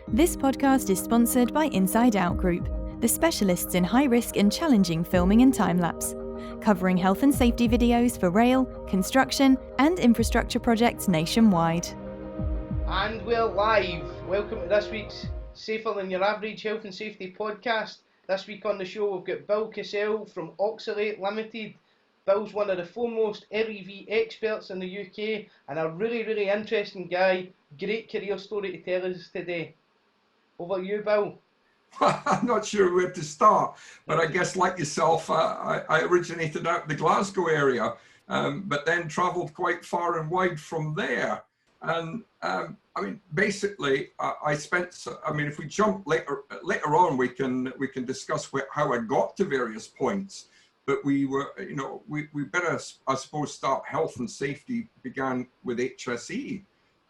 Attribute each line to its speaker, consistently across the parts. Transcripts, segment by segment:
Speaker 1: This podcast is sponsored by Inside Out Group, the specialists in high-risk and challenging filming and time-lapse, covering health and safety videos for rail, construction, and infrastructure projects nationwide.
Speaker 2: And we're live. Welcome to this week's Safer Than Your Average Health and Safety podcast. This week on the show we've got Bill Cassells from Oxalate Limited. Bill's one of the foremost LEV experts in the UK and a really interesting guy. Great career story to tell us today. Over to you, Bill.
Speaker 3: I'm not sure where to start, but I guess like yourself, I originated out the Glasgow area, but then travelled quite far and wide from there. And I mean, basically, I spent. I mean, if we jump later on, we can discuss how I got to various points. But we were, we better, I suppose, start health and safety began with HSE,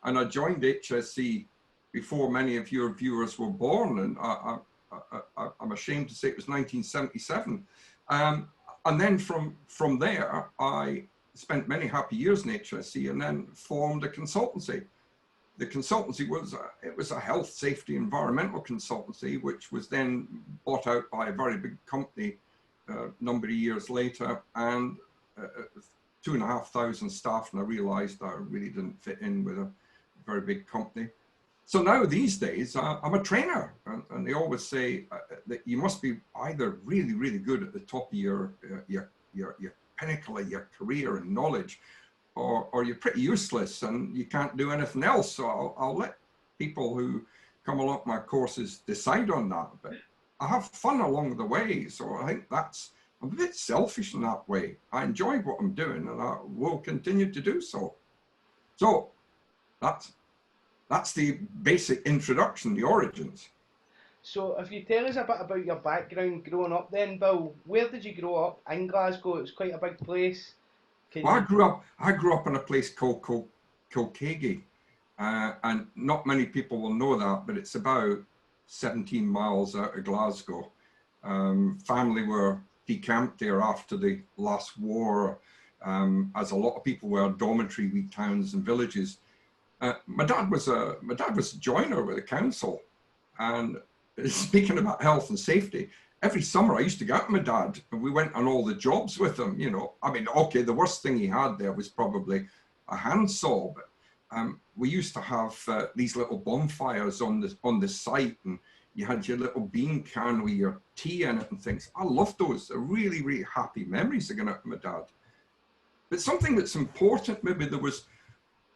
Speaker 3: and I joined HSE before many of your viewers were born, and I'm ashamed to say it was 1977. And then from there, I spent many happy years in HSE and then formed a consultancy. The consultancy was a health, safety, environmental consultancy, which was then bought out by a very big company a number of years later, and 2,500 staff, and I realized I really didn't fit in with a very big company. So now these days, I'm a trainer, and they always say that you must be either really good at the top of your pinnacle of your career and knowledge, or you're pretty useless and you can't do anything else. So I'll let people who come along my courses decide on that. But I have fun along the way, so I think I'm a bit selfish in that way. I enjoy what I'm doing, and I will continue to do so. So that's the basic introduction, the origins.
Speaker 2: So if you tell us a bit about your background growing up then, Bill, where did you grow up? In Glasgow, it's quite a big place.
Speaker 3: Well, I grew up in a place called Kilkeggie, and not many people will know that, but it's about 17 miles out of Glasgow. Family were decamped there after the last war, as a lot of people were dormitory wee towns and villages. My dad was a joiner with the council, and speaking about health and safety, every summer I used to go out with my dad, and we went on all the jobs with him. I mean, okay, the worst thing he had there was probably a handsaw, but we used to have these little bonfires on the site, and you had your little bean can with your tea in it and things. I loved those. They're really happy memories of going out with my dad. But something that's important, maybe there was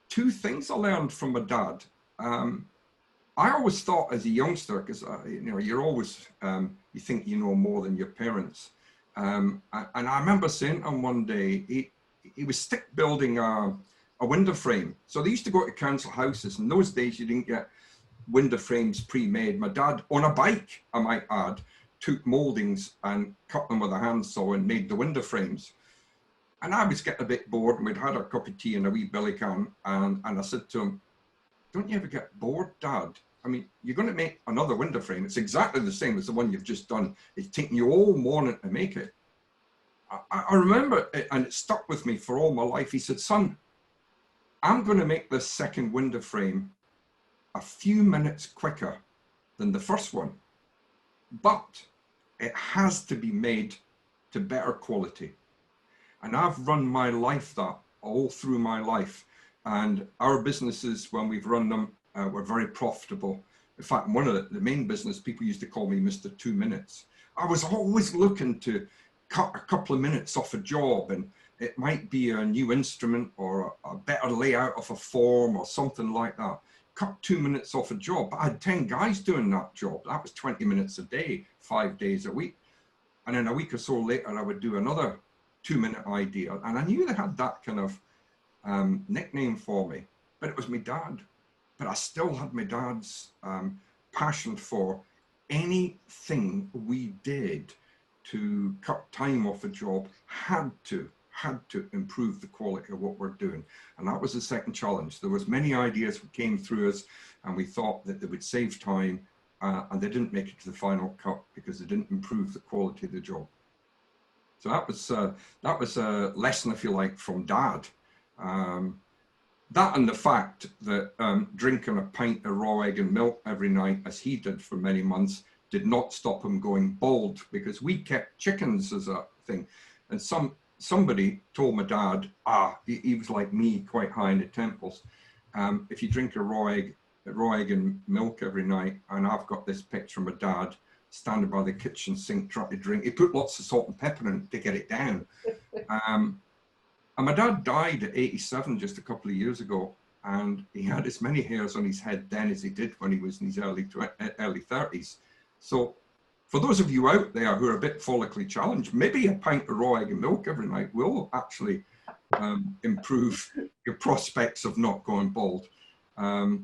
Speaker 3: two things I learned from my dad. I always thought as a youngster, because you're always you think you know more than your parents, and I remember saying to him one day, he was stick building a window frame. So they used to go to council houses. In those days, you didn't get window frames pre-made. My dad, on a bike, I might add, took moldings and cut them with a handsaw and made the window frames. And I was getting a bit bored, and we'd had a cup of tea and a wee billy can, and I said to him, "Don't you ever get bored, Dad? I mean, you're going to make another window frame. It's exactly the same as the one you've just done. It's taking you all morning to make it." I remember it, and it stuck with me for all my life. He said, "Son, I'm going to make this second window frame a few minutes quicker than the first one, but it has to be made to better quality." And I've run my life that all through my life. And our businesses, when we've run them, were very profitable. In fact, one of the main business, people used to call me Mr. 2 Minutes. I was always looking to cut a couple of minutes off a job, and it might be a new instrument or a better layout of a form or something like that. Cut 2 minutes off a job. I had 10 guys doing that job. That was 20 minutes a day, 5 days a week. And then a week or so later, I would do another 2-minute idea. And I knew they had that kind of nickname for me, but it was my dad. But I still had my dad's passion for anything we did to cut time off a job had to improve the quality of what we're doing. And that was the second challenge. There was many ideas that came through us, and we thought that they would save time, and they didn't make it to the final cut because they didn't improve the quality of the job. So that was a lesson, if you like, from Dad. that and the fact that drinking a pint of raw egg and milk every night, as he did for many months, did not stop him going bald, because we kept chickens as a thing. And somebody told my dad, he was like me, quite high in the temples. If you drink a raw egg and milk every night, and I've got this picture of my dad standing by the kitchen sink trying to drink. He put lots of salt and pepper in to get it down. And my dad died at 87 just a couple of years ago, and he had as many hairs on his head then as he did when he was in his early 30s. So for those of you out there who are a bit follically challenged, maybe a pint of raw egg and milk every night will actually improve your prospects of not going bald.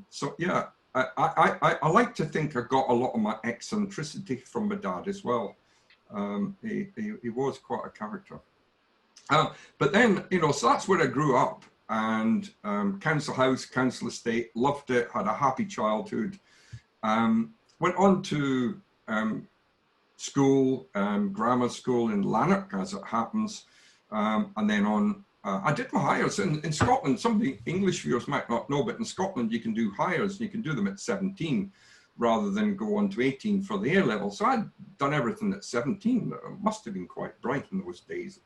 Speaker 3: So yeah, I like to think I got a lot of my eccentricity from my dad as well. He was quite a character. But then, you know, so that's where I grew up, and council house, council estate, loved it, had a happy childhood. Went on to school, grammar school in Lanark, as it happens, and then on, I did my hires in Scotland. Some of the English viewers might not know, but in Scotland you can do hires, and you can do them at 17 rather than go on to 18 for the A-level. So I'd done everything at 17. It must have been quite bright in those days.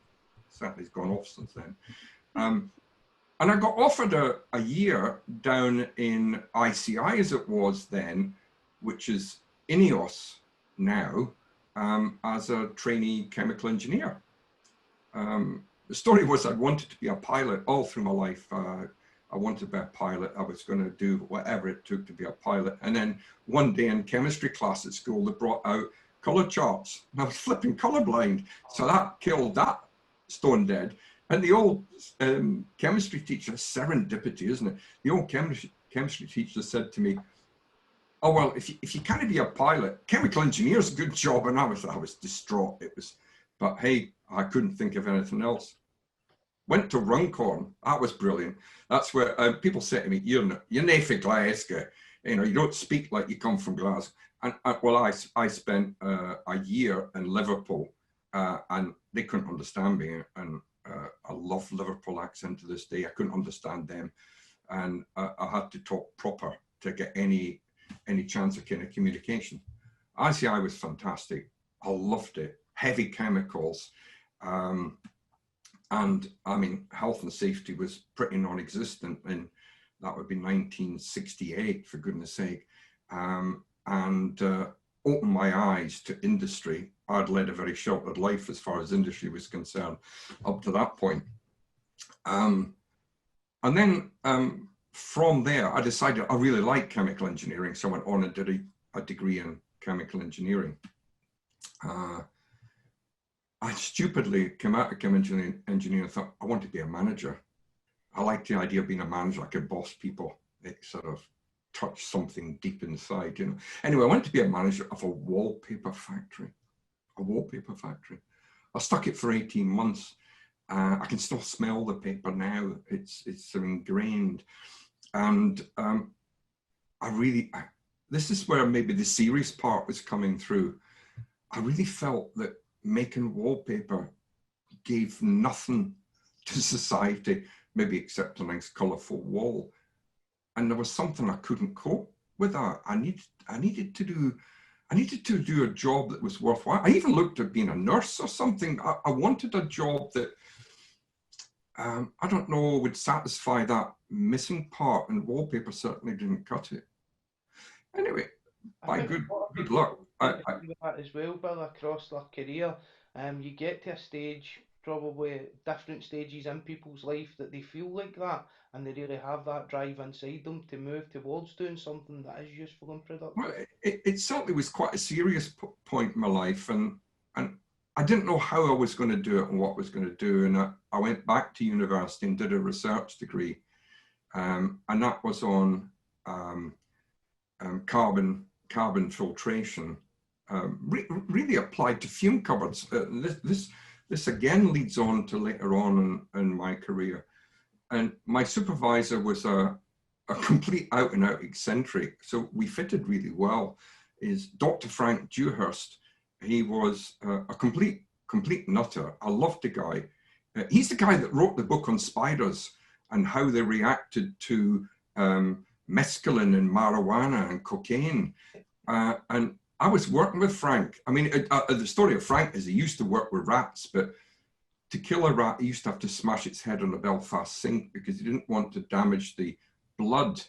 Speaker 3: Certainly has gone off since then. And I got offered a year down in ICI, as it was then, which is INEOS now, as a trainee chemical engineer. The story was I wanted to be a pilot all through my life. I wanted to be a pilot. I was going to do whatever it took to be a pilot. And then one day in chemistry class at school, they brought out color charts, and I was flipping colorblind. So that killed that stone dead. And the old chemistry teacher, serendipity, isn't it? The old chemistry teacher said to me, "Oh, well, if you can't be a pilot, chemical engineer's a good job." And I was distraught. It was, but hey, I couldn't think of anything else. Went to Runcorn. That was brilliant. That's where people say to me, you're nae from Glasgow. You know, you don't speak like you come from Glasgow. And well, I spent a year in Liverpool, and they couldn't understand me. And I love Liverpool accent to this day. I couldn't understand them, and I had to talk proper to get any chance of kind of communication. ICI was fantastic. I loved it. Heavy chemicals. And I mean, health and safety was pretty non-existent, and that would be 1968, for goodness sake. And opened my eyes to industry. I'd led a very sheltered life as far as industry was concerned up to that point. And then from there, I decided I really liked chemical engineering, so I went on and did a degree in chemical engineering. I stupidly came out of chemical engineering and thought, I want to be a manager. I liked the idea of being a manager. I could boss people. It sort of touched something deep inside, you know. Anyway, I wanted to be a manager of a wallpaper factory. A wallpaper factory. I stuck it for 18 months. I can still smell the paper now. It's ingrained. And this is where maybe the serious part was coming through. I really felt that making wallpaper gave nothing to society, maybe except a nice colourful wall. And there was something I couldn't cope with that. I needed to do a job that was worthwhile. I even looked at being a nurse or something. I wanted a job that, I don't know, would satisfy that missing part, and wallpaper certainly didn't cut it. Anyway, by good luck.
Speaker 2: That as well, Bill, across their career, you get to a stage, probably different stages in people's life, that they feel like that, and they really have that drive inside them to move towards doing something that is useful and productive.
Speaker 3: Well, it certainly was quite a serious point in my life, and I didn't know how I was going to do it and what I was going to do, and I went back to university and did a research degree, and that was on carbon filtration. Really applied to fume cupboards. This again leads on to later on in my career. And my supervisor was a complete out and out eccentric. So we fitted really well. Is Dr. Frank Dewhurst. He was a complete nutter. I loved the guy. He's the guy that wrote the book on spiders. and how they reacted to mescaline and marijuana and cocaine. And I was working with Frank. I mean, the story of Frank is he used to work with rats, but to kill a rat, he used to have to smash its head on a Belfast sink because he didn't want to damage the blood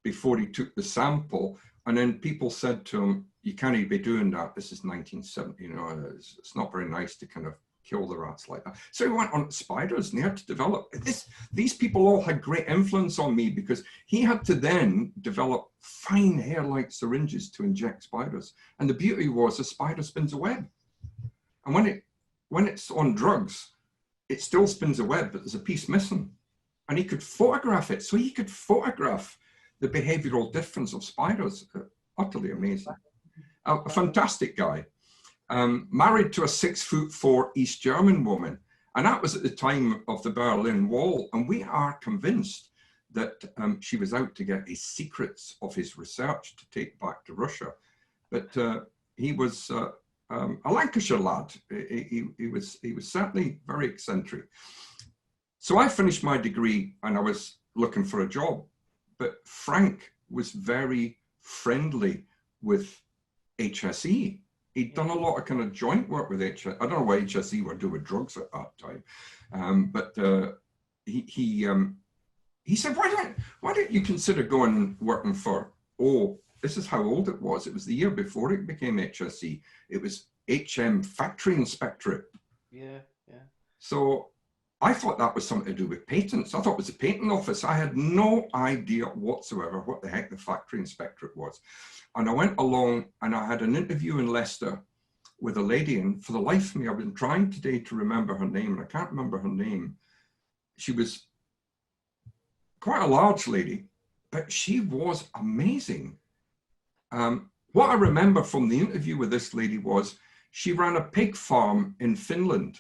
Speaker 3: before he took the sample. And then people said to him, you can't be doing that. This is 1970, you know, it's not very nice to kind of kill the rats like that. So he went on to spiders and he had to develop this. These people all had great influence on me because he had to then develop fine hair-like syringes to inject spiders. And the beauty was a spider spins a web. And when it's on drugs, it still spins a web, but there's a piece missing. And he could photograph it. So he could photograph the behavioral difference of spiders. Utterly amazing. A fantastic guy. Married to a 6'4" East German woman. And that was at the time of the Berlin Wall. And we are convinced that she was out to get his secrets of his research to take back to Russia. But he was a Lancashire lad. He was certainly very eccentric. So I finished my degree and I was looking for a job. But Frank was very friendly with HSE. He'd done a lot of kind of joint work with HSE. I don't know what HSE were doing with drugs at that time, but he said, why don't you consider going and working for, this is how old it was. It was the year before it became HSE. It was HM Factory Inspectorate.
Speaker 2: Yeah, yeah.
Speaker 3: So I thought that was something to do with patents. I thought it was a patent office. I had no idea whatsoever what the heck the Factory Inspectorate was. And I went along and I had an interview in Leicester with a lady, and for the life of me, I've been trying today to remember her name, and I can't remember her name. She was quite a large lady, but she was amazing. What I remember from the interview with this lady was she ran a pig farm in Finland,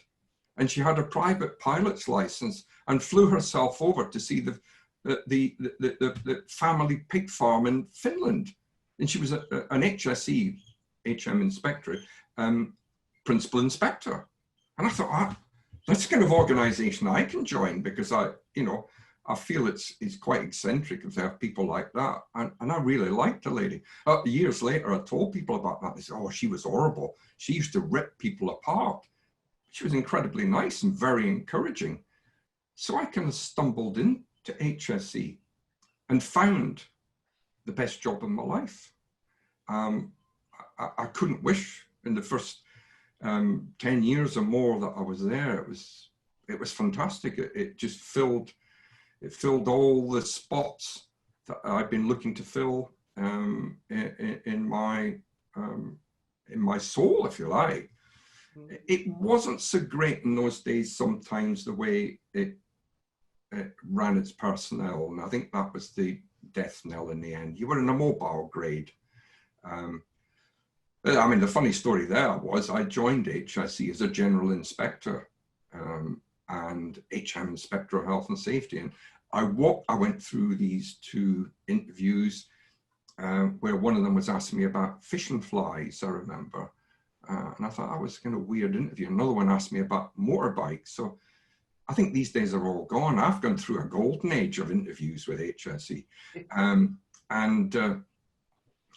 Speaker 3: and she had a private pilot's license and flew herself over to see the family pig farm in Finland. And she was an HSE, HM inspector, principal inspector. And I thought, that's the kind of organization I can join, because I feel it's quite eccentric if they have people like that. And I really liked the lady. Years later, I told people about that. They said, she was horrible. She used to rip people apart. She was incredibly nice and very encouraging. So I kind of stumbled into HSE and found the best job in my life. I couldn't wish in the first 10 years or more that I was there. It was fantastic. It just filled all the spots that I've been looking to fill in my soul, if you like. It wasn't so great in those days sometimes the way it ran its personnel, and I think that was the death knell in the end. You were in a mobile grade. I mean, the funny story there was I joined HSE as a general inspector and HM Inspector of Health and Safety, and I went through these 2 interviews where one of them was asking me about fishing flies, I remember. And I thought that was kind of weird interview. Another one asked me about motorbikes. So I think these days are all gone. I've gone through a golden age of interviews with HSE, and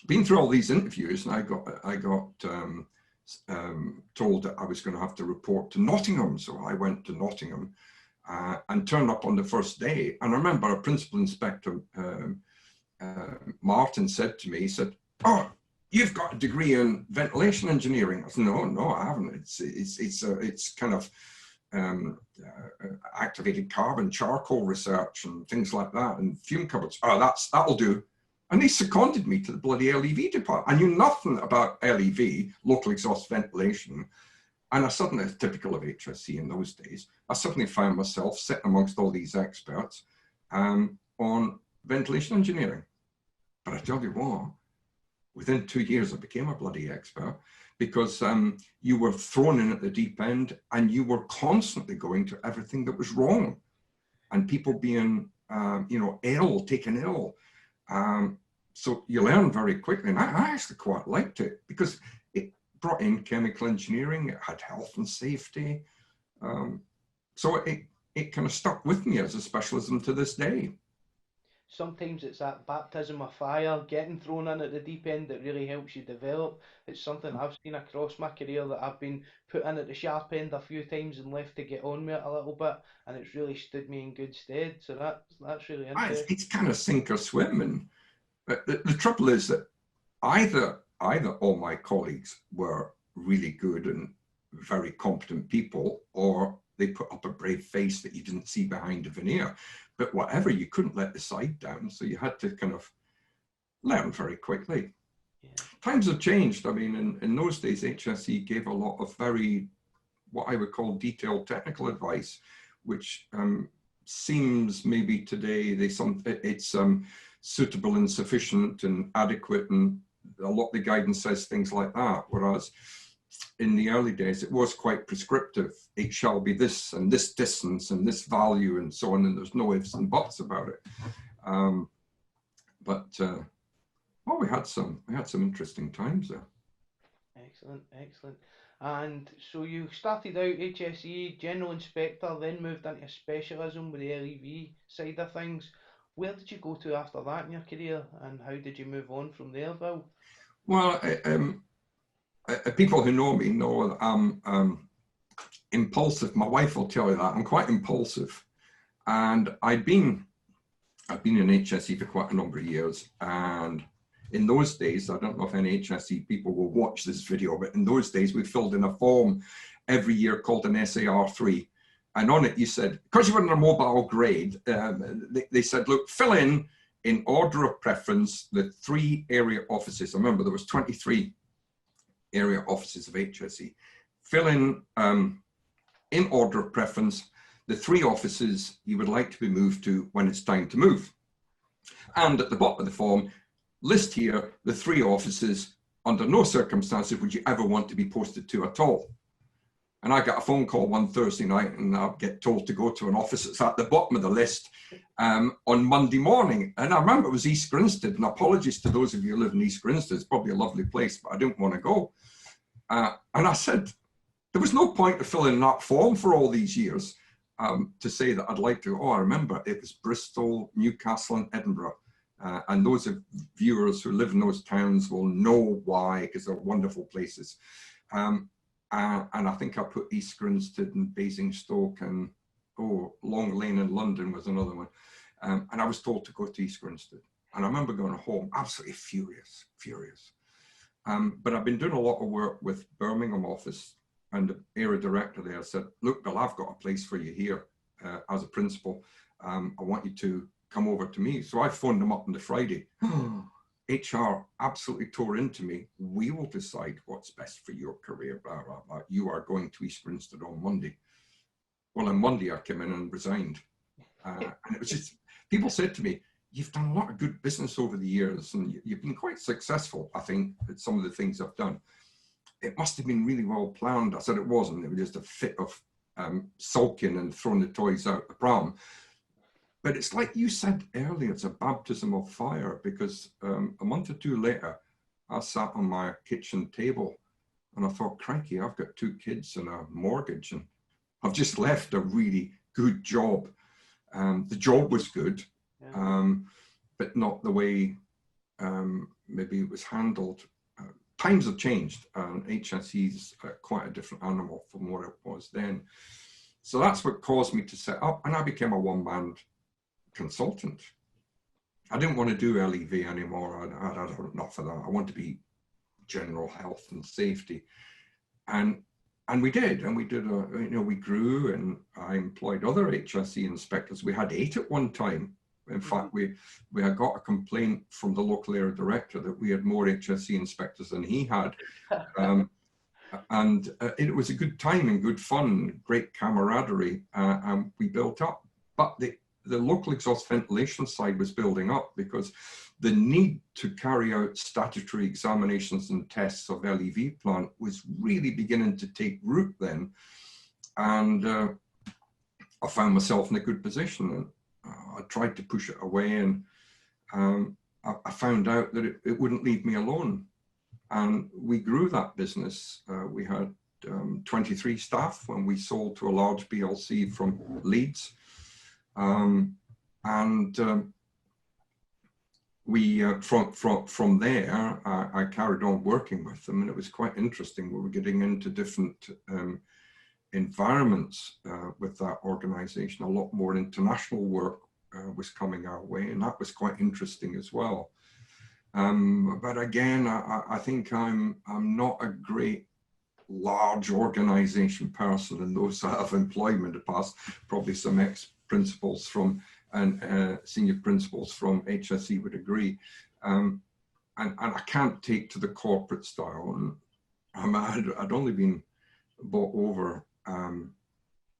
Speaker 3: been through all these interviews. And I got told that I was going to have to report to Nottingham. So I went to Nottingham and turned up on the first day. And I remember a principal inspector, Martin, said to me, he said, "You've got a degree in ventilation engineering." I said, no, I haven't. It's kind of activated carbon, charcoal research and things like that, and fume cupboards. That'll do. And they seconded me to the bloody LEV department. I knew nothing about LEV, local exhaust ventilation. And I suddenly, typical of HSE in those days, I suddenly found myself sitting amongst all these experts on ventilation engineering. But I tell you what, within 2 years, I became a bloody expert, because you were thrown in at the deep end and you were constantly going to everything that was wrong, and people being, ill, taken ill. So you learn very quickly, and I actually quite liked it because it brought in chemical engineering, it had health and safety. So it it kind of stuck with me as a specialism to this day.
Speaker 2: Sometimes it's that baptism of fire, getting thrown in at the deep end, that really helps you develop. It's something I've seen across my career, that I've been put in at the sharp end a few times and left to get on with it a little bit, and it's really stood me in good stead. So that's really interesting.
Speaker 3: It's kind of sink or swim, and the trouble is that either all my colleagues were really good and very competent people, or they put up a brave face that you didn't see behind the veneer. But whatever, you couldn't let the side down, so you had to kind of learn very quickly. Yeah. Times have changed. I mean, in those days, HSE gave a lot of very, what I would call detailed technical advice, which seems maybe today it's suitable and sufficient and adequate, and a lot of the guidance says things like that, whereas in the early days it was quite prescriptive. It shall be this and this distance and this value and so on, and there's no ifs and buts about it. Well, we had some interesting times there.
Speaker 2: Excellent. And so you started out HSE general inspector, then moved into a specialism with the LEV side of things. Where did you go to after that in your career, and how did you move on from there, Bill?
Speaker 3: Well, people who know me know that I'm impulsive. My wife will tell you that. I'm quite impulsive. And I've been in HSE for quite a number of years. And in those days, I don't know if any HSE people will watch this video, but in those days, we filled in a form every year called an SAR3. And on it, you said, because you were in a mobile grade, they said, look, fill in order of preference, the 3 area offices. I remember there was 23 area offices of HSE. Fill in order of preference, the 3 offices you would like to be moved to when it's time to move. And at the bottom of the form, list here the 3 offices under no circumstances would you ever want to be posted to at all. And I got a phone call one Thursday night, and I'll get told to go to an office that's at the bottom of the list on Monday morning. And I remember it was East Grinstead, and apologies to those of you who live in East Grinstead, it's probably a lovely place, but I didn't want to go. And I said, there was no point to fill in that form for all these years to say that I'd like to. Oh, I remember it was Bristol, Newcastle, and Edinburgh. And those of viewers who live in those towns will know why, because they're wonderful places. And I think I put East Grinstead and Basingstoke and Long Lane in London was another one. And I was told to go to East Grinstead. And I remember going home absolutely furious. But I've been doing a lot of work with Birmingham office, and the area director there said, look, Bill, I've got a place for you here as a principal. I want you to come over to me. So I phoned them up on the Friday. HR absolutely tore into me. We will decide what's best for your career, blah, blah, blah. You are going to East Grinstead on Monday. Well, on Monday, I came in and resigned. And it was just, people said to me, you've done a lot of good business over the years, and you've been quite successful, I think, at some of the things I've done. It must have been really well planned. I said it wasn't. It was just a fit of sulking and throwing the toys out the pram. But it's like you said earlier, it's a baptism of fire, because a month or 2 later, I sat on my kitchen table and I thought, crikey, I've got 2 kids and a mortgage, and I've just left a really good job. The job was good, but not the way maybe it was handled. Times have changed, and HSE is quite a different animal from what it was then. So that's what caused me to set up, and I became a one-man consultant. I didn't want to do LEV anymore. I'd had enough of that. I want to be general health and safety, and we did, we grew, and I employed other HSE inspectors. We had 8 at one time. In fact, we had got a complaint from the local area director that we had more HSE inspectors than he had. And it was a good time and good fun, great camaraderie, and we built up. But the local exhaust ventilation side was building up, because the need to carry out statutory examinations and tests of LEV plant was really beginning to take root then. And I found myself in a good position, and I tried to push it away, and I found out that it wouldn't leave me alone. And we grew that business. We had 23 staff when we sold to a large PLC from Leeds. We from there, I carried on working with them, and it was quite interesting. We were getting into different environments with that organization. A lot more international work was coming our way, and that was quite interesting as well. But again, I think I'm not a great large organization person, and those that have employed me in the past, probably some ex-principals from and senior principals from HSE would agree. And I can't take to the corporate style. And I'd only been bought over a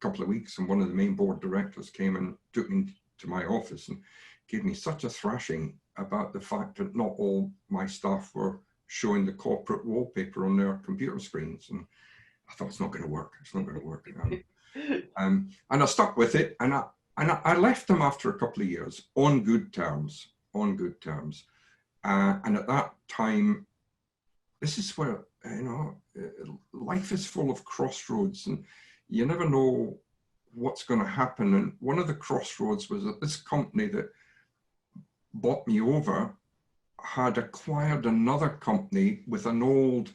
Speaker 3: couple of weeks, and one of the main board directors came and took me to my office and gave me such a thrashing about the fact that not all my staff were showing the corporate wallpaper on their computer screens. And I thought, it's not going to work. It's not going to work. And I stuck with it, and I left them after a couple of years on good terms, and at that time, this is where, you know, life is full of crossroads, and you never know what's going to happen. And one of the crossroads was that this company that bought me over had acquired another company with an old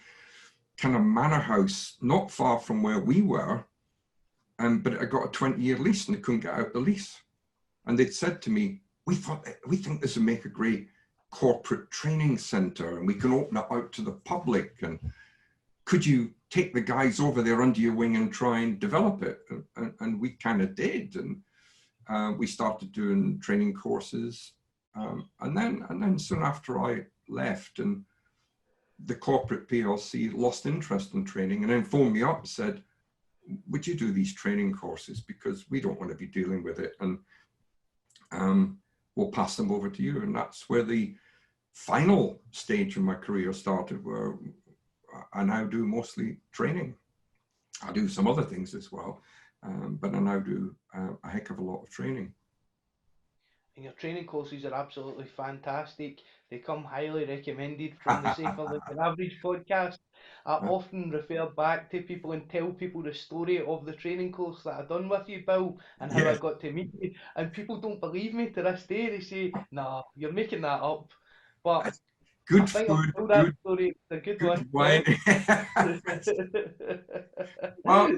Speaker 3: kind of manor house not far from where we were. But it got a 20-year lease, and they couldn't get out the lease. And they'd said to me, we think this would make a great corporate training center, and we can open it out to the public. And could you take the guys over there under your wing and try and develop it? And we kind of did. And we started doing training courses. And then soon after I left, and the corporate PLC lost interest in training, and then phoned me up and said, would you do these training courses, because we don't want to be dealing with it, and we'll pass them over to you. And that's where the final stage of my career started, where I now do mostly training. I do some other things as well, but I now do a heck of a lot of training.
Speaker 2: And your training courses are absolutely fantastic. They come highly recommended from the Safer Than Your Average podcast. I often refer back to people and tell people the story of the training course that I done with you, Bill, and how I got to meet you. And people don't believe me to this day. They say, "Nah, you're making that up." But
Speaker 3: good
Speaker 2: I think
Speaker 3: food,
Speaker 2: I'll tell that story. It's a good one.
Speaker 3: Wine. Well,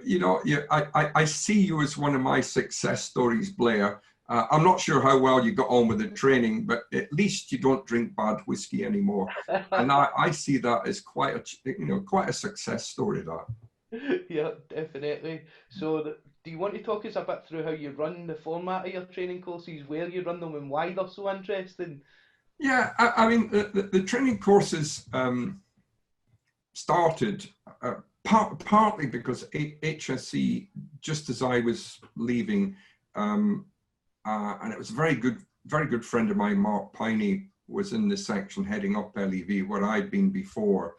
Speaker 3: you know, I see you as one of my success stories, Blair. I'm not sure how well you got on with the training, but at least you don't drink bad whiskey anymore. And I see that as quite a success story, that.
Speaker 2: Yeah, definitely. So do you want to talk us a bit through how you run the format of your training courses, where you run them and why they're so interesting?
Speaker 3: Yeah, I mean, the training courses started partly because HSE, just as I was leaving, and it was a very good friend of mine, Mark Piney, was in this section heading up LEV, where I'd been before.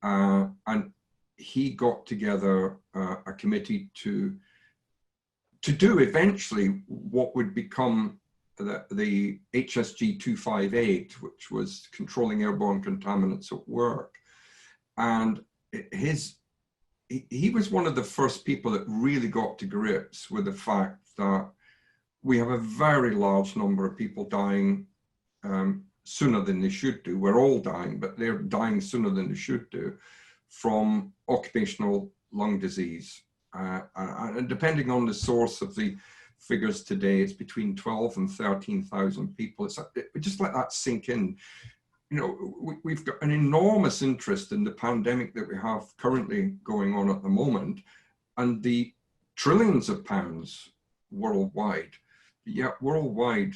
Speaker 3: And he got together a committee to do eventually what would become the HSG 258, which was controlling airborne contaminants at work. And he was one of the first people that really got to grips with the fact that we have a very large number of people dying sooner than they should do. We're all dying, but they're dying sooner than they should do from occupational lung disease. And depending on the source of the figures today, it's between 12 and 13,000 people. Just let that sink in. You know, we've got an enormous interest in the pandemic that we have currently going on at the moment, and the trillions of pounds worldwide. Yet worldwide,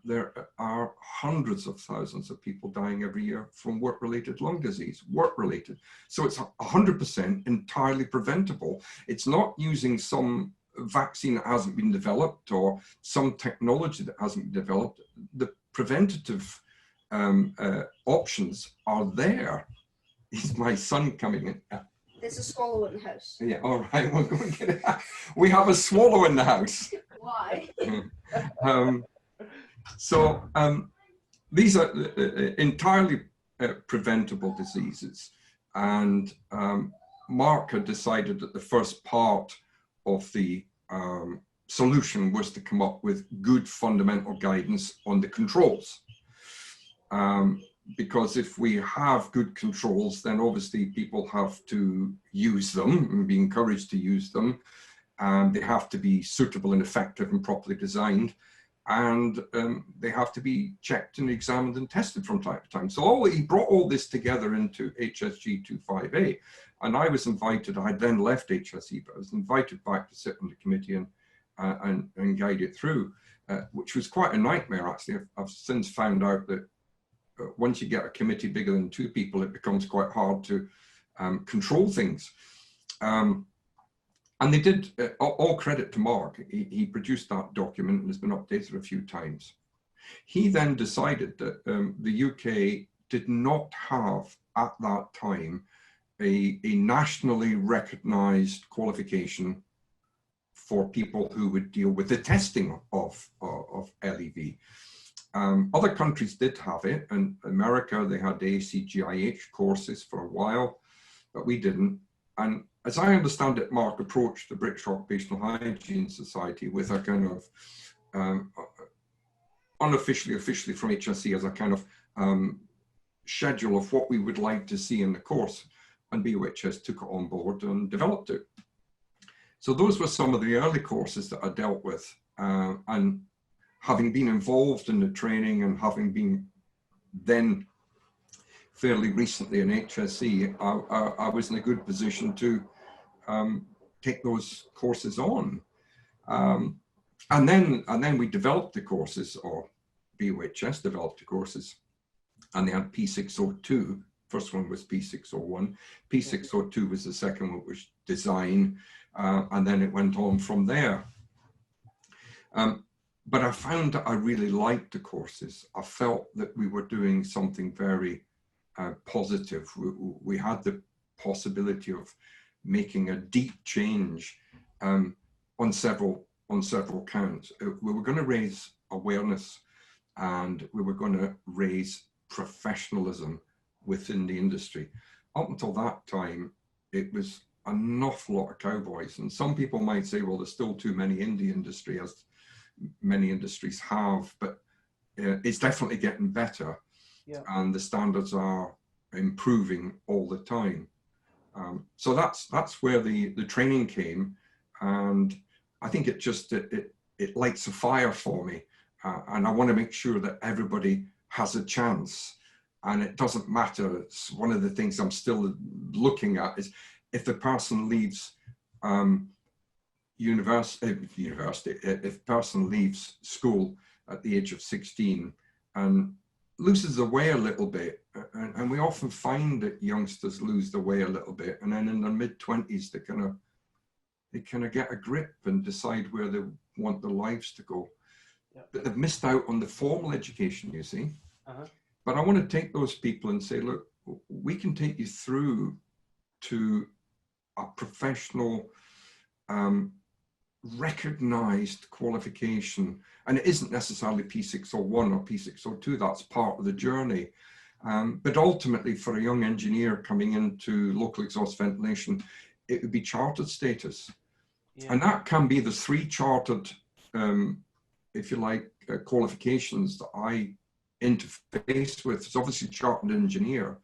Speaker 3: there are hundreds of thousands of people dying every year from work-related lung disease, work-related. So it's 100% entirely preventable. It's not using some vaccine that hasn't been developed or some technology that hasn't been developed. The preventative options are there. Is my son coming in?
Speaker 4: There's a swallow in the house.
Speaker 3: Yeah, all right, we'll go and get it. We have a swallow in the house.
Speaker 4: Why?
Speaker 3: These are entirely preventable diseases, and Mark had decided that the first part of the solution was to come up with good fundamental guidance on the controls. Because if we have good controls, then obviously people have to use them and be encouraged to use them. They have to be suitable and effective and properly designed. And they have to be checked and examined and tested from time to time. So he brought all this together into HSG 25A. And I was invited, I then left HSE, but I was invited back to sit on the committee and guide it through, which was quite a nightmare, actually. I've since found out that once you get a committee bigger than 2 people, it becomes quite hard to control things. And they did, all credit to Mark. He produced that document and has been updated a few times. He then decided that the UK did not have, at that time, a nationally recognized qualification for people who would deal with the testing of LEV. Other countries did have it. In America, they had the ACGIH courses for a while, but we didn't. And as I understand it, Mark approached the British Occupational Hygiene Society with a kind of unofficially, officially from HSE as a kind of schedule of what we would like to see in the course, and BOHS took it on board and developed it. So those were some of the early courses that I dealt with, and having been involved in the training and having been then fairly recently in HSE, I was in a good position to take those courses on. And then we developed the courses, or BOHS developed the courses, and they had P602. First one was P601. P602 was the second one, which was design, and then it went on from there. But I found that I really liked the courses. I felt that we were doing something very positive. We had the possibility of making a deep change on several counts. We were going to raise awareness, and we were going to raise professionalism within the industry. Up until that time, it was an awful lot of cowboys. And some people might say, well, there's still too many in the industry, as many industries have, but it's definitely getting better. Yeah. And the standards are improving all the time. So that's where the training came. And I think it lights a fire for me. And I want to make sure that everybody has a chance. And it doesn't matter. It's one of the things I'm still looking at is if the person leaves university, if a person leaves school at the age of 16 and loses their way a little bit, and we often find that youngsters lose their way a little bit, and then in their mid-20s they kind of get a grip and decide where they want their lives to go. Yeah. But they've missed out on the formal education, you see. But I want to take those people and say, look, we can take you through to a professional, recognized qualification. And it isn't necessarily P601 or P602, that's part of the journey. But ultimately, for a young engineer coming into local exhaust ventilation, it would be chartered status. Yeah. And that can be the 3 chartered, if you like, qualifications that I interface with. It's obviously chartered engineer,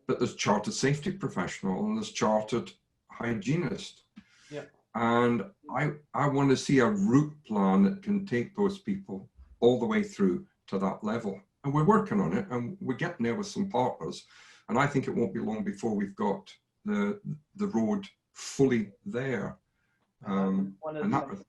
Speaker 3: but there's chartered safety professional and there's chartered hygienist. Yeah. And I want to see a route plan that can take those people all the way through to that level. And we're working on it, and we're getting there with some partners. And I think it won't be long before we've got the road fully there.
Speaker 2: One of the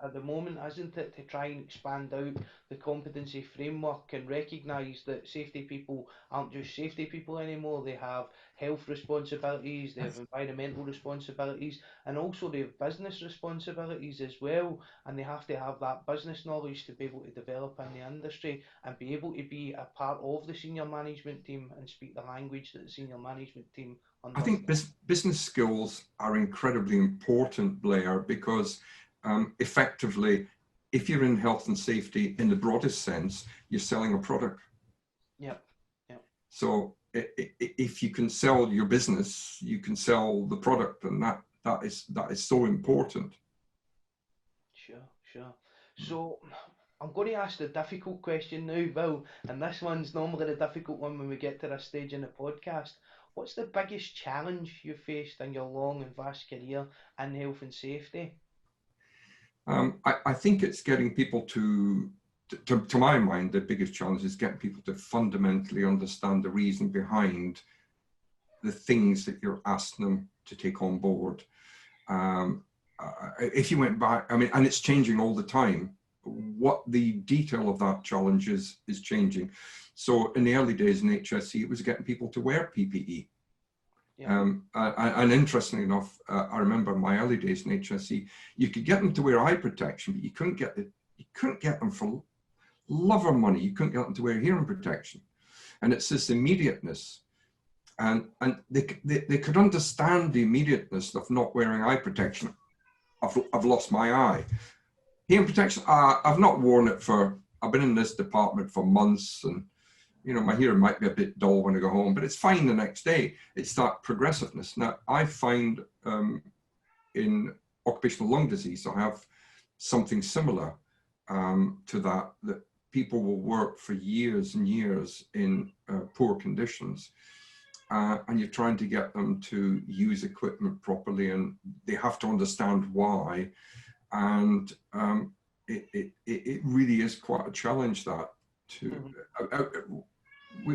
Speaker 2: at the moment, isn't it, to try and expand out the competency framework and recognise that safety people aren't just safety people anymore. They have health responsibilities, they have environmental responsibilities, and also they have business responsibilities as well. And they have to have that business knowledge to be able to develop in the industry and be able to be a part of the senior management team and speak the language that the senior management team understands.
Speaker 3: I think business skills are incredibly important, Blair, because effectively, if you're in health and safety in the broadest sense, you're selling a product.
Speaker 2: Yep. Yep.
Speaker 3: So if you can sell your business, you can sell the product, and that is so important.
Speaker 2: Sure. So I'm going to ask the difficult question now, Bill, and this one's normally the difficult one when we get to this stage in the podcast. What's the biggest challenge you faced in your long and vast career in health and safety?
Speaker 3: I think it's getting people to my mind, the biggest challenge is getting people to fundamentally understand the reason behind the things that you're asking them to take on board. If you went back, I mean, and it's changing all the time, what the detail of that challenge is changing. So in the early days in HSE, it was getting people to wear PPE. Yeah. And interestingly enough, I remember my early days in HSE, you could get them to wear eye protection, but you couldn't get them for love or money. You couldn't get them to wear hearing protection. And it's this immediateness. And they could understand the immediateness of not wearing eye protection. I've lost my eye. Hearing protection, I've not worn it I've been in this department for months, and you know, my hearing might be a bit dull when I go home, but it's fine the next day. It's that progressiveness. Now, I find in occupational lung disease, I have something similar to that people will work for years and years in poor conditions. And you're trying to get them to use equipment properly, and they have to understand why. And it really is quite a challenge that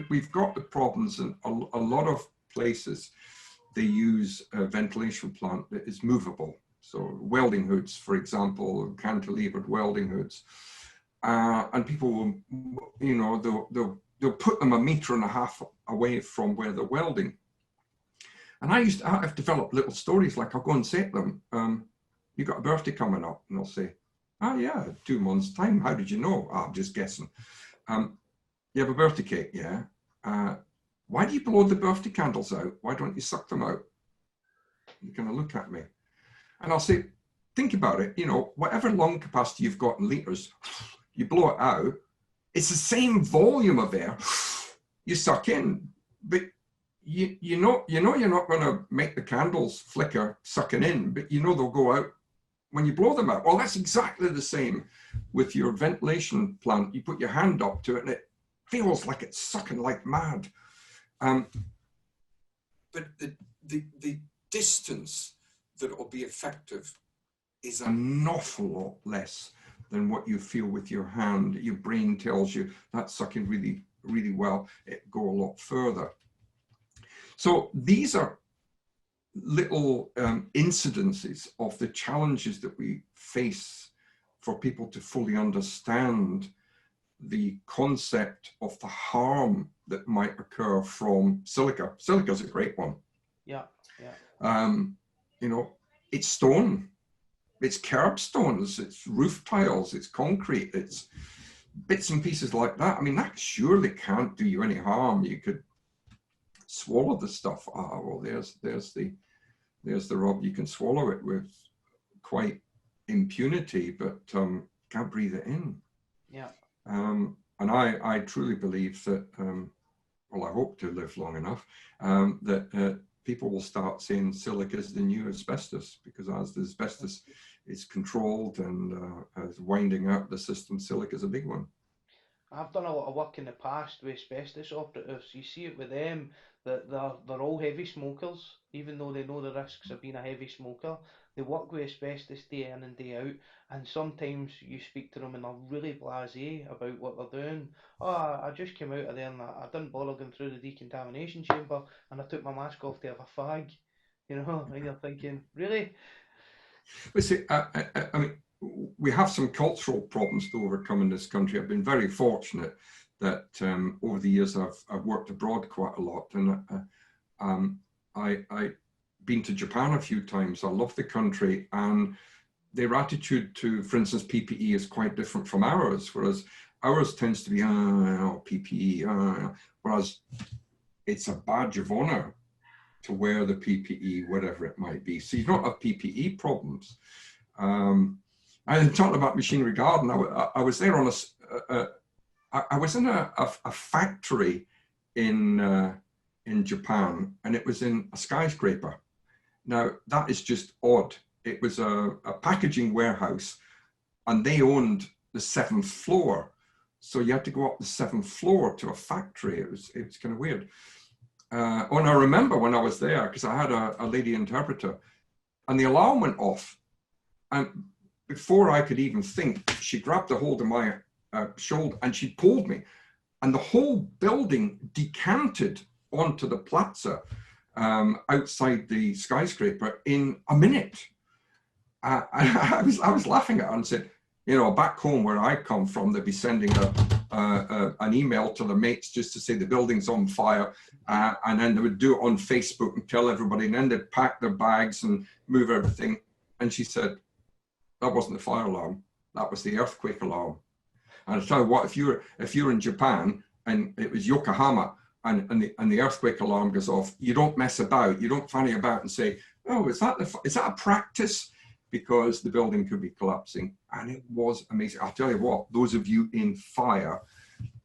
Speaker 3: we've got the problems in a lot of places. They use a ventilation plant that is movable. So welding hoods, for example, cantilevered welding hoods. And people will, you know, they'll put them 1.5 meters away from where they're welding. And I've developed little stories, like I'll go and say to them, you got a birthday coming up? And they'll say, oh yeah, 2 months time. How did you know? Oh, I'm just guessing. You have a birthday cake, yeah? Why do you blow the birthday candles out? Why don't you suck them out? You're gonna look at me. And I'll say, think about it, you know, whatever lung capacity you've got in liters, you blow it out, it's the same volume of air you suck in, but you know you're not going to make the candles flicker sucking in, but you know they'll go out when you blow them out. Well, that's exactly the same with your ventilation plant. You put your hand up to it and it feels like it's sucking like mad. But the distance that it will be effective is an awful lot less than what you feel with your hand. Your brain tells you that's sucking really, really well. It go a lot further. So these are little incidences of the challenges that we face for people to fully understand the concept of the harm that might occur from silica. Silica is a great one.
Speaker 2: Yeah.
Speaker 3: You know, it's stone. It's curbstones, it's roof tiles, it's concrete, it's bits and pieces like that. I mean, that surely can't do you any harm. You could swallow the stuff. Ah, well, there's the rub. You can swallow it with quite impunity, but can't breathe it in. Yeah. And I truly believe that, well, I hope to live long enough, that people will start saying silica is the new asbestos, because as the asbestos is controlled and is winding up the system, silica is a big one.
Speaker 2: I've done a lot of work in the past with asbestos operatives. You see it with them, that they're all heavy smokers, even though they know the risks of being a heavy smoker. They work with asbestos day in and day out, and sometimes you speak to them and they're really blasé about what they're doing. Oh, I just came out of there and I didn't bother going through the decontamination chamber, and I took my mask off to have a fag, you know, and you're thinking, really?
Speaker 3: Well, see, I mean, we have some cultural problems to overcome in this country. I've been very fortunate that over the years I've worked abroad quite a lot, and I've been to Japan a few times. I love the country, and their attitude to, for instance, PPE is quite different from ours, whereas ours tends to be, PPE, whereas it's a badge of honor to wear the PPE, whatever it might be. So you don't have PPE problems. And talking about machinery garden, I was there on I was in a factory in in Japan, and it was in a skyscraper. Now, that is just odd. It was a packaging warehouse, and they owned the 7th floor. So you had to go up the 7th floor to a factory. It was kind of weird. And I remember when I was there, because I had a lady interpreter, and the alarm went off. And before I could even think, she grabbed a hold of my shoulder and she pulled me. And the whole building decanted onto the plaza outside the skyscraper in a minute. I was laughing at her and said, you know, back home where I come from, they'd be sending an email to their mates just to say the building's on fire, and then they would do it on Facebook and tell everybody, and then they'd pack their bags and move everything. And she said, that wasn't the fire alarm, that was the earthquake alarm. And I tell you what, if you're in Japan and it was Yokohama and the earthquake alarm goes off, you don't mess about, you don't fanny about and say, oh, is that a practice? Because the building could be collapsing. And it was amazing. I'll tell you what, those of you in fire,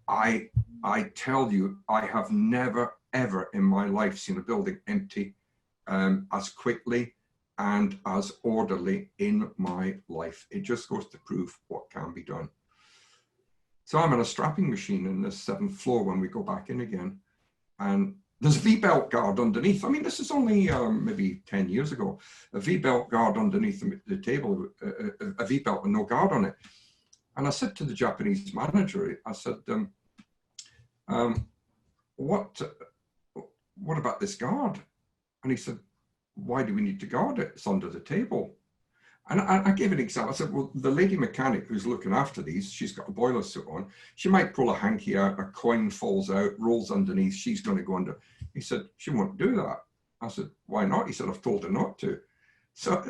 Speaker 3: I tell you, I have never, ever in my life seen a building empty as quickly and as orderly in my life. It just goes to prove what can be done. So I'm in a strapping machine in the 7th floor when we go back in again. And there's a V-belt guard underneath. I mean, this is only maybe 10 years ago. A V-belt guard underneath the table, a V-belt with no guard on it. And I said to the Japanese manager, I said, what about this guard? And he said, why do we need to guard it? It's under the table. And I gave an example. I said, well, the lady mechanic who's looking after these, she's got a boiler suit on. She might pull a hanky out, a coin falls out, rolls underneath, she's going to go under. He said, she won't do that. I said, why not? He said, I've told her not to. So,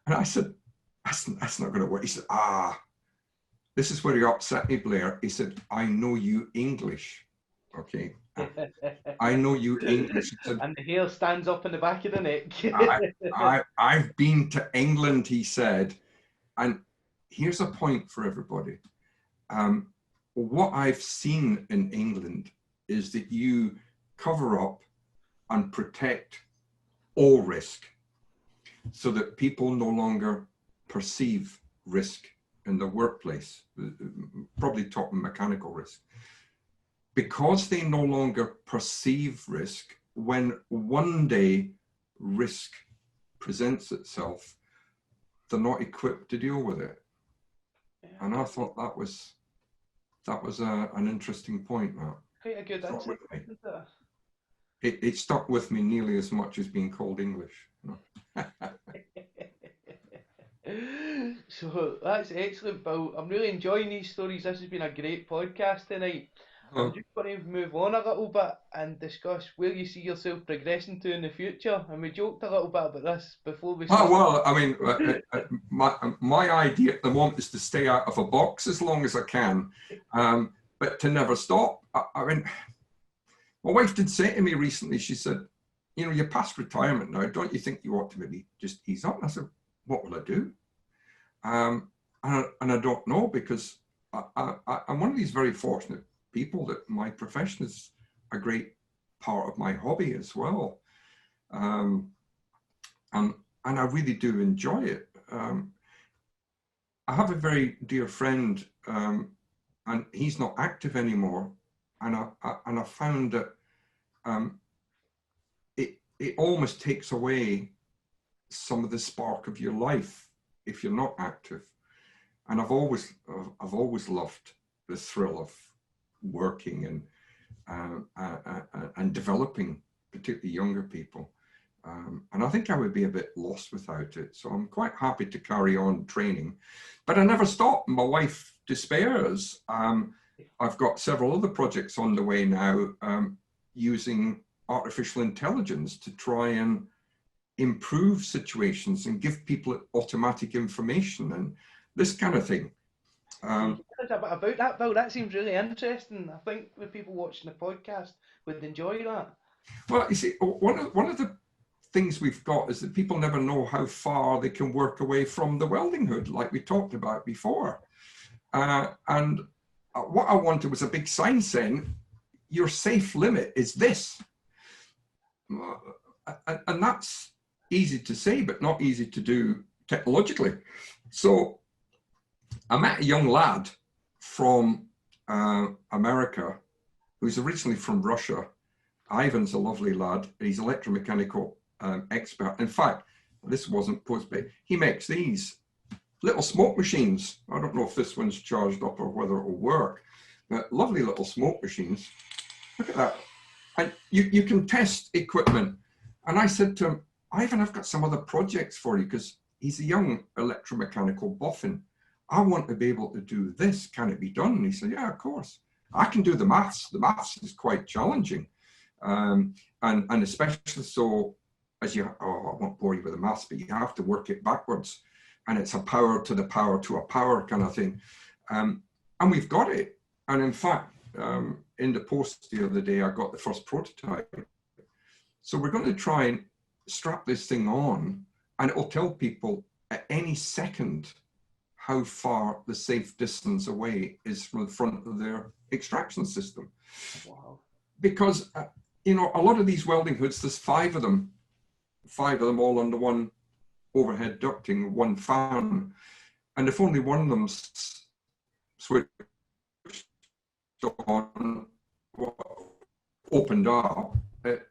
Speaker 3: and I said, that's not going to work. He said, this is where he upset me, Blair. He said, I know you English. Okay. I know you English. Said,
Speaker 2: and the hair stands up in the back of the neck.
Speaker 3: I've been to England, he said. And here's a point for everybody. What I've seen in England is that you cover up and protect all risk so that people no longer perceive risk in the workplace, probably talking mechanical risk. Because they no longer perceive risk, when one day risk presents itself, they're not equipped to deal with it. And I thought that was an interesting point, Matt.
Speaker 2: Quite a good insight.
Speaker 3: It stuck with me nearly as much as being called English. You know?
Speaker 2: So that's excellent, Bill. I'm really enjoying these stories. This has been a great podcast tonight. I'm just going to move on a little bit and discuss where you see yourself progressing to in the future. And we joked a little bit about this before we started.
Speaker 3: Well, I mean, my idea at the moment is to stay out of a box as long as I can, but to never stop. I mean, my wife did say to me recently, she said, you know, you're past retirement now. Don't you think you ought to maybe just ease up? And I said, what will I do? And I don't know, because I'm one of these very fortunate people that my profession is a great part of my hobby as well. And I really do enjoy it. I have a very dear friend, and he's not active anymore. And I found that it almost takes away some of the spark of your life if you're not active. And I've always loved the thrill of working and developing, particularly younger people. And I think I would be a bit lost without it. So I'm quite happy to carry on training, but I never stop. My wife despairs. I've got several other projects on the way now, using artificial intelligence to try and improve situations and give people automatic information and this kind of thing.
Speaker 2: About that, Bill, that seems really interesting. I think the people watching the podcast would enjoy that.
Speaker 3: Well, you see, one of the things we've got is that people never know how far they can work away from the welding hood, like we talked about before. And what I wanted was a big sign saying, your safe limit is this. and that's easy to say, but not easy to do technologically. So I met a young lad from America who's originally from Russia. Ivan's a lovely lad. He's electromechanical expert. In fact, this wasn't posted, but he makes these little smoke machines. I don't know if this one's charged up or whether it will work, but lovely little smoke machines. Look at that. And you can test equipment. And I said to him, Ivan, I've got some other projects for you, because he's a young electromechanical boffin. I want to be able to do this. Can it be done? And he said, yeah, of course. I can do the maths. The maths is quite challenging. And especially so, as I won't bore you with the maths, but you have to work it backwards. And it's a power to the power to a power kind of thing. And we've got it. And in fact, in the post the other day, I got the first prototype. So we're going to try and strap this thing on, and it will tell people at any second how far the safe distance away is from the front of their extraction system.
Speaker 2: Wow.
Speaker 3: Because, you know, a lot of these welding hoods, there's five of them all under one overhead ducting, one fan. And if only one of them's switched on, opened up,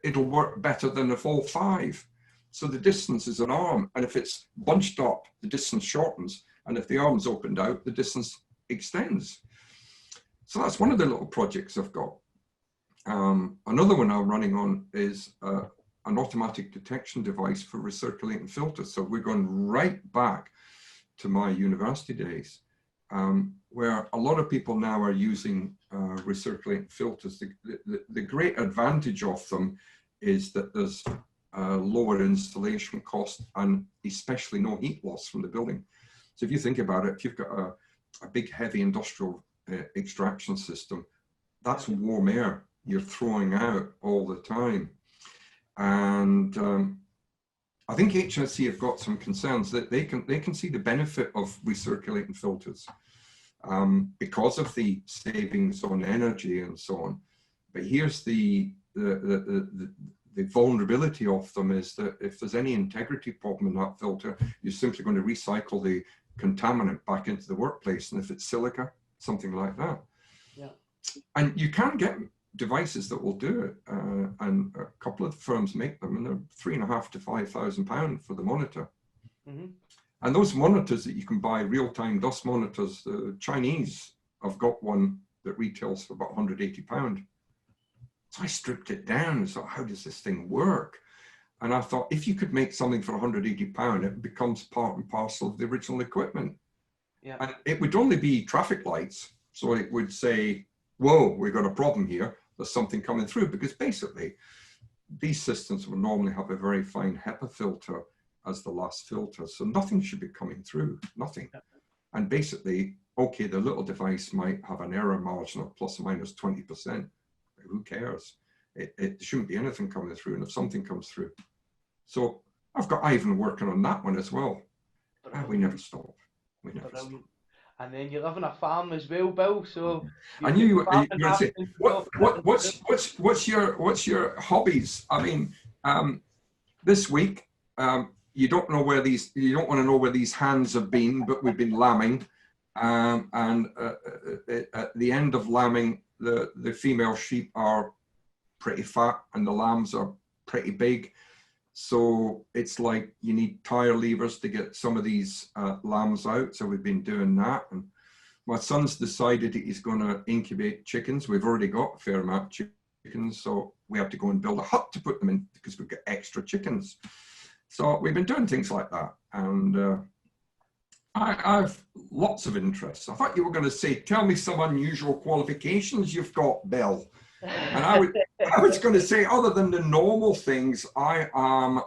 Speaker 3: it'll work better than if all five. So the distance is an arm, and if it's bunched up, the distance shortens, and if the arm's opened out, the distance extends. So that's one of the little projects I've got. Another one I'm running on is an automatic detection device for recirculating filters. So we're going right back to my university days, where a lot of people now are using recirculating filters. The great advantage of them is that there's lower installation cost and especially no heat loss from the building. So if you think about it, if you've got a big heavy industrial extraction system, that's warm air you're throwing out all the time. And I think HSE have got some concerns that they can see the benefit of recirculating filters because of the savings on energy and so on. But here's the vulnerability of them is that if there's any integrity problem in that filter, you're simply going to recycle the contaminant back into the workplace. And if it's silica, something like that.
Speaker 2: Yeah.
Speaker 3: And you can get devices that will do it. And a couple of firms make them, and they're £3,500 to £5,000 for the monitor. Mm-hmm. And those monitors that you can buy, real-time dust monitors, the Chinese have got one that retails for about £180. So I stripped it down and thought, how does this thing work? And I thought, if you could make something for £180, it becomes part and parcel of the original equipment. Yeah. And it would only be traffic lights. So it would say, whoa, we've got a problem here. There's something coming through. Because basically, these systems will normally have a very fine HEPA filter as the last filter. So nothing should be coming through, nothing. And basically, okay, the little device might have an error margin of plus or minus 20%. Who cares? It shouldn't be anything coming through, and if something comes through. So I've got Ivan working on that one as well. We never stop. We never stop.
Speaker 2: And then you live on a farm as well, Bill. So
Speaker 3: I knew you were going to say, what's your hobbies? I mean, this week you don't want to know where these hands have been, but we've been lambing, and at the end of lambing, the female sheep are pretty fat and the lambs are pretty big. So it's like you need tire levers to get some of these lambs out. So we've been doing that. And my son's decided he's going to incubate chickens. We've already got a fair amount of chickens. So we have to go and build a hut to put them in because we've got extra chickens. So we've been doing things like that. And I've lots of interests. I thought you were going to say, tell me some unusual qualifications you've got, Bill. And I was going to say, other than the normal things, I am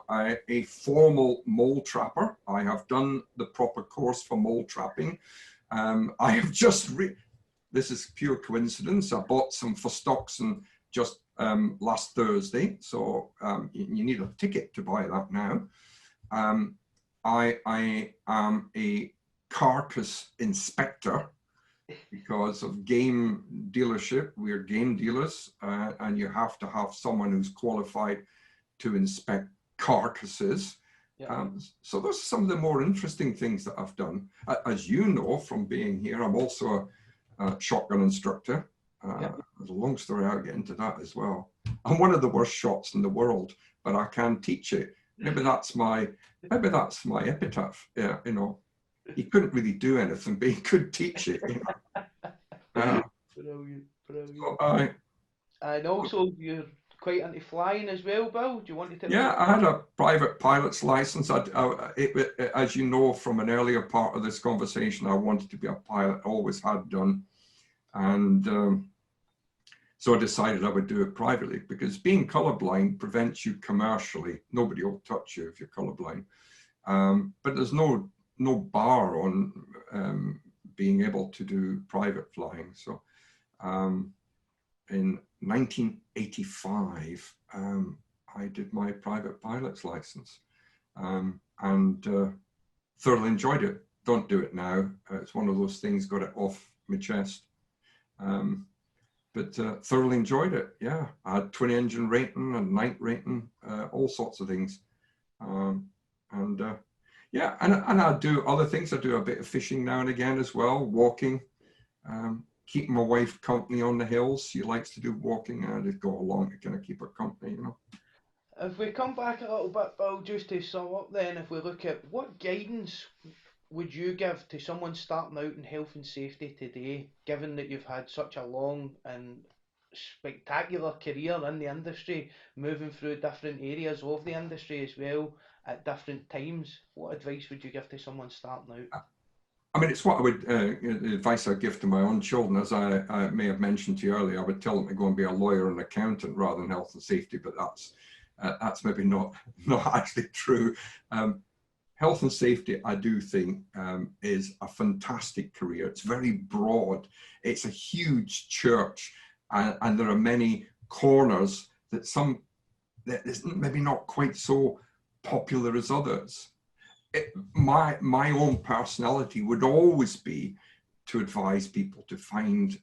Speaker 3: a formal mole trapper. I have done the proper course for mole trapping. I have just, this is pure coincidence. I bought some for Stockton just last Thursday. So you need a ticket to buy that now. I am a carcass inspector because of game dealership. We're game dealers, and you have to have someone who's qualified to inspect carcasses.
Speaker 2: Yeah.
Speaker 3: So those are some of the more interesting things that I've done. As you know from being here, I'm also a shotgun instructor. There's a long story, I'll get into that as well. I'm one of the worst shots in the world, but I can teach it. Maybe that's my epitaph. Yeah, you know, he couldn't really do anything, but he could teach it. You know?
Speaker 2: Brilliant.
Speaker 3: So
Speaker 2: And also, you're quite into flying as well, Bill. Do you want to tell me?
Speaker 3: Yeah, I had a private pilot's license. As you know from an earlier part of this conversation, I wanted to be a pilot, always had done. And so I decided I would do it privately, because being colorblind prevents you commercially. Nobody will touch you if you're colorblind. But there's no bar on being able to do private flying. So in 1985, I did my private pilot's license and thoroughly enjoyed it. Don't do it now. It's one of those things, got it off my chest. But thoroughly enjoyed it. Yeah, I had twin engine rating and night rating, all sorts of things. Yeah, and I do other things. I do a bit of fishing now and again as well, walking, keeping my wife company on the hills. She likes to do walking, and I just go along to kind of keep her company, you know.
Speaker 2: If we come back a little bit, Bill, just to sum up then, if we look at what guidance would you give to someone starting out in health and safety today, given that you've had such a long and spectacular career in the industry, moving through different areas of the industry as well at different times? What advice would you give to someone starting out?
Speaker 3: I mean, it's what I would, the advice I'd give to my own children. As I may have mentioned to you earlier, I would tell them to go and be a lawyer and accountant rather than health and safety, but that's maybe not actually true. Health and safety, I do think, is a fantastic career. It's very broad. It's a huge church, and there are many corners that isn't maybe not quite so popular as others. My own personality would always be to advise people to find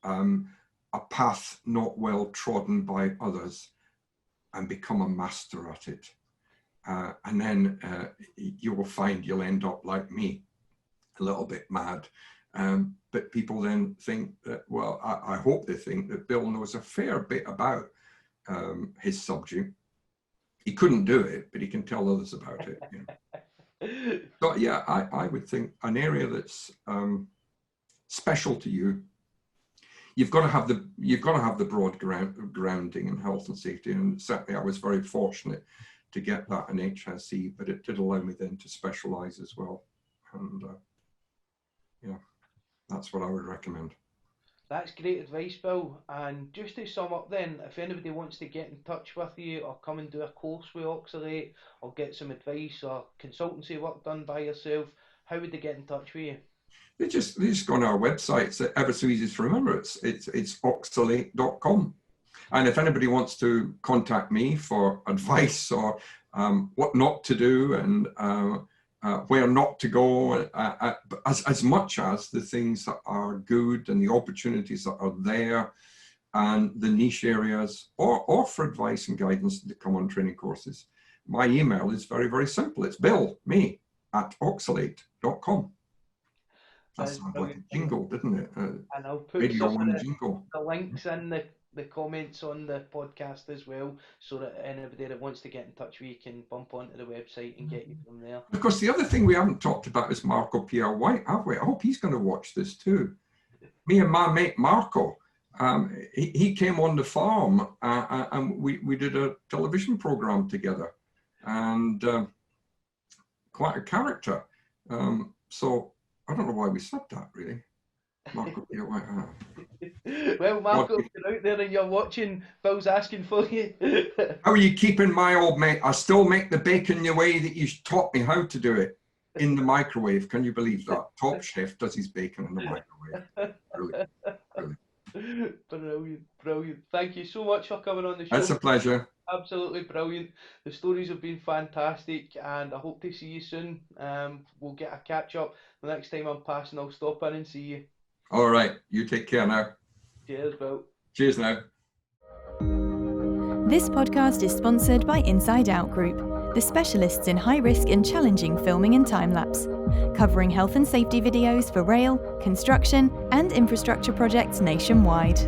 Speaker 3: a path not well trodden by others and become a master at it. And then you will find you'll end up like me, a little bit mad. But people then think that, well, I hope they think that Bill knows a fair bit about his subject. He couldn't do it, but he can tell others about it. You know. So yeah, I would think an area that's special to you. You've got to have the broad grounding in health and safety, and certainly I was very fortunate to get that in HSE, but it did allow me then to specialize as well. And yeah, that's what I would recommend.
Speaker 2: That's great advice, Bill. And just to sum up then, if anybody wants to get in touch with you or come and do a course with Oxalate or get some advice or consultancy work done by yourself, how would they get in touch with you?
Speaker 3: They just go on our website. It's ever so easy to remember. It's oxalate.com. And if anybody wants to contact me for advice or what not to do and where not to go, as much as the things that are good and the opportunities that are there and the niche areas, or for advice and guidance to come on training courses, my email is very, very simple. It's bill@oxalate.com. That sounded like a jingle, didn't it?
Speaker 2: And I'll put
Speaker 3: Radio
Speaker 2: some
Speaker 3: One
Speaker 2: of
Speaker 3: jingle.
Speaker 2: the links in the comments on the podcast as well, so that anybody that wants to get in touch with you can bump onto the website and get you from there.
Speaker 3: Of course, the other thing we haven't talked about is Marco Pierre White, have we? I hope he's going to watch this too. Me and my mate Marco, he came on the farm and we did a television program together, and quite a character. So I don't know why we said that, really. Marco Pierre White.
Speaker 2: Well, Marco, if you're out there and you're watching, Bill's asking for you.
Speaker 3: How are you keeping, my old mate? I still make the bacon the way that you taught me how to do it, in the microwave. Can you believe that? Top chef does his bacon in the microwave. Brilliant.
Speaker 2: Brilliant. Thank you so much for coming on the show.
Speaker 3: That's a pleasure.
Speaker 2: Absolutely brilliant. The stories have been fantastic, and I hope to see you soon. We'll get a catch up the next time I'm passing. I'll stop in and see you.
Speaker 3: All right. You take care now.
Speaker 2: Cheers, Bill.
Speaker 3: Cheers now.
Speaker 1: This podcast is sponsored by Inside Out Group, the specialists in high-risk and challenging filming and time-lapse, covering health and safety videos for rail, construction, and infrastructure projects nationwide.